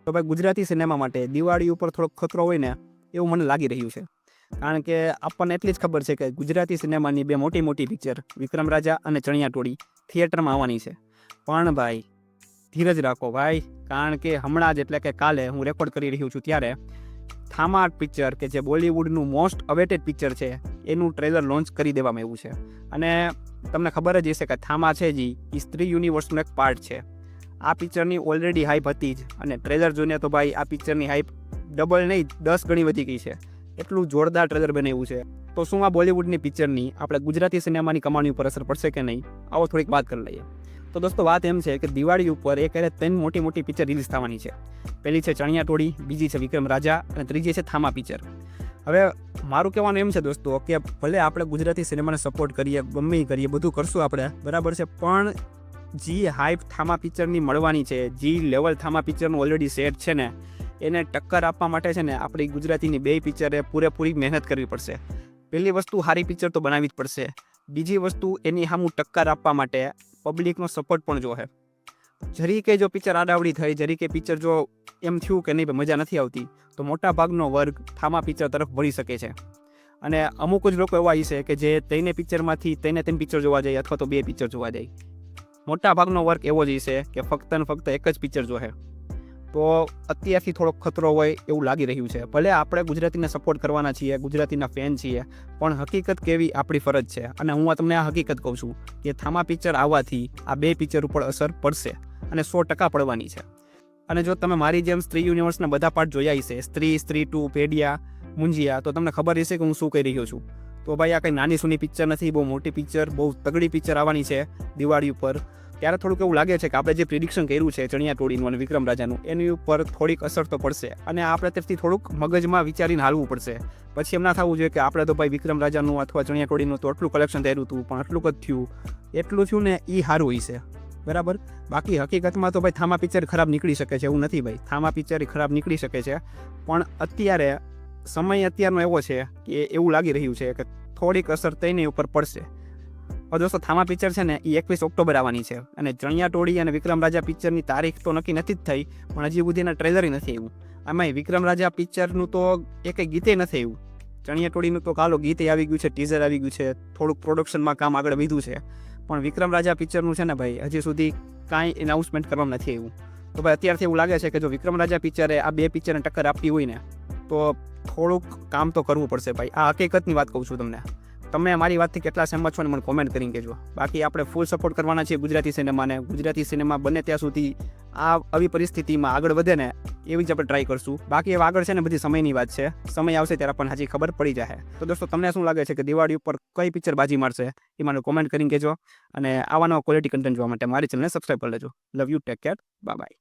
તો ભાઈ ગુજરાતી સિનેમા માટે દિવાળી ઉપર થોડોક ખતરો હોય ને એવું મને લાગી રહ્યું છે. કારણ કે આપણને એટલી જ ખબર છે કે ગુજરાતી સિનેમાની બે મોટી મોટી પિક્ચર વિક્રમ રાજા અને ચણિયા ટોળી થિયેટરમાં આવવાની છે. પણ ભાઈ ધીરજ રાખો ભાઈ, કારણ કે હમણાં જ એટલે કે કાલે હું રેકોર્ડ કરી રહ્યું છું ત્યારે થામા પિક્ચર કે જે બોલિવૂડનું મોસ્ટ અવેટેડ પિક્ચર છે એનું ટ્રેલર લોન્ચ કરી દેવામાં આવ્યું છે. અને તમને ખબર જ હશે કે થામા છે એ સ્ત્રી યુનિવર્સનો એક પાર્ટ છે. આ પિક્ચરની ઓલરેડી હાઈપ હતી જ, અને ટ્રેલર જોઈને તો ભાઈ આ પિક્ચરની હાઈપ ડબલ નહીં 10 ગણી વધી ગઈ છે. એટલું જોરદાર ટ્રેલર બનાવ્યું છે. તો શું આ બોલિવૂડની પિક્ચરની આપણે ગુજરાતી સિનેમાની કમાણી ઉપર અસર પડશે કે નહીં, આવો થોડીક વાત કરી લઈએ. તો દોસ્તો વાત એમ છે કે દિવાળી ઉપર એક ત્રણ મોટી મોટી પિક્ચર રિલીઝ થવાની છે. પહેલી છે ચણિયા ટોળી, બીજી છે વિક્રમ રાજા અને ત્રીજી છે થામા પિક્ચર. હવે મારું કહેવાનું એમ છે દોસ્તો કે ભલે આપણે ગુજરાતી સિનેમાને સપોર્ટ કરીએ, ગમે કરીએ, બધું કરશું આપણે, બરાબર છે, પણ જે હાઈપ થામા પિક્ચરની મળવાની છે, જે લેવલ થામા પિક્ચરનું ઓલરેડી સેટ છે ને, એને ટક્કર આપવા માટે છે ને આપણી ગુજરાતીની બે પિક્ચરે પૂરેપૂરી મહેનત કરવી પડશે. પહેલી વસ્તુ સારી પિક્ચર તો બનાવવી જ પડશે. બીજી વસ્તુ એની સામું ટક્કર આપવા માટે પબ્લિકનો સપોર્ટ પણ જોશે. જરી કે જો પિક્ચર આડાવડી થઈ, જરી કે પિક્ચર જો એમ થયું કે નહીં મજા નથી આવતી, તો મોટા ભાગનો વર્ગ થામા પિક્ચર તરફ વળી શકે છે. અને અમુક જ લોકો એવા છે કે જે તેને પિક્ચરમાંથી તેને પિક્ચર જોવા જાય અથવા તો બે પિક્ચર જોવા જાય. મોટા ભાગનો વર્ગ એવો જ છે કે ફક્ત ને ફક્ત એક જ પિક્ચર જોશે. તો અત્યારથી થોડોક ખતરો હોય એવું લાગી રહ્યું છે. ભલે આપણે ગુજરાતીને સપોર્ટ કરવાના છીએ, ગુજરાતીના ફેન છીએ, પણ હકીકત કેવી આપણી ફરજ છે. અને હું તમને આ હકીકત કહું છું કે થામા પિક્ચર આવવાથી આ બે પિક્ચર ઉપર અસર પડશે, અને 100% પડવાની છે. અને જો તમે મારી જેમ સ્ત્રી યુનિવર્સના બધા પાર્ટ જોયા હશે, સ્ત્રી, સ્ત્રી 2, પેડિયા, મુંજિયા, તો તમને ખબર હશે કે હું શું કહી રહ્યો છું. તો ભાઈ આ કંઈ નાની સૂની પિક્ચર નથી, બહુ મોટી પિક્ચર, બહુ તગડી પિક્ચર આવવાની છે દિવાળી ઉપર. ત્યારે થોડુંક એવું લાગે છે કે આપણે જે પ્રિડિક્શન કર્યું છે ચણિયા ટોળીનું અને વિક્રમ રાજાનું, એની ઉપર થોડીક અસર તો પડશે. અને આપણે ત્યારથી થોડુંક મગજમાં વિચારીને હાલવું પડશે. પછી એમ ના થવું જોઈએ કે આપણે તો ભાઈ વિક્રમ રાજાનું અથવા ચણિયા ટોળીનું તો આટલું કલેક્શન થયું હતું, પણ આટલું જ થયું, એટલું થયું ને એ સારું હોય છે, બરાબર. બાકી હકીકતમાં તો ભાઈ થામા પિક્ચર ખરાબ નીકળી શકે છે એવું નથી ભાઈ. થામા પિક્ચર ખરાબ નીકળી શકે છે, પણ અત્યારે સમય અત્યારનો એવો છે કે એવું લાગી રહ્યું છે કે થોડીક અસર તેની ઉપર પડશે. દોસ્તો થામા પિક્ચર છે ને એ 21 ઓક્ટોબર આવવાની છે. અને ચણિયા ટોળી અને વિક્રમ રાજા પિક્ચરની તારીખ તો નક્કી નથી જ થઈ, પણ હજી સુધીના ટ્રેલર નથી આવ્યું. આમાં વિક્રમ રાજા પિક્ચરનું તો એક ગીતે નથી આવ્યું. ચણિયા ટોળીનું તો કાલો ગીતે આવી ગયું છે, ટીઝર આવી ગયું છે, થોડુંક પ્રોડક્શનમાં કામ આગળ વધ્યું છે. પણ વિક્રમ રાજા પિક્ચરનું છે ને ભાઈ હજી સુધી કાંઈ એનાઉન્સમેન્ટ કરવામાં નથી આવ્યું. તો ભાઈ અત્યારથી એવું લાગે છે કે જો વિક્રમ રાજા પિક્ચરે આ બે પિક્ચરને ટક્કર આપવી હોય ને, તો થોડુંક કામ તો કરવું પડશે ભાઈ. આ હકીકતની વાત કહું છું તમને. તમે મારી વાતથી કેટલા સહેમત છો ને મને કોમેન્ટ કરીને કહેજો. બાકી આપણે ફૂલ સપોર્ટ કરવાના છીએ ગુજરાતી સિનેમાને. ગુજરાતી સિનેમા બને ત્યાં સુધી આ આવી પરિસ્થિતિમાં આગળ વધે ને એવી જ આપણે ટ્રાય કરશું. બાકી હવે આગળ છે ને બધી સમયની વાત છે. સમય આવશે ત્યારે પણ હજી ખબર પડી જશે. તો દોસ્તો તમને શું લાગે છે કે દિવાળી ઉપર કઈ પિક્ચર બાજી મારશે એ મને કોમેન્ટ કરીને કહેજો. અને આવા નવા ક્વોલિટી કન્ટેન્ટ જોવા માટે મારી ચેનલને સબસ્ક્રાઈબ કરી લેજો. Love you, take care, bye bye.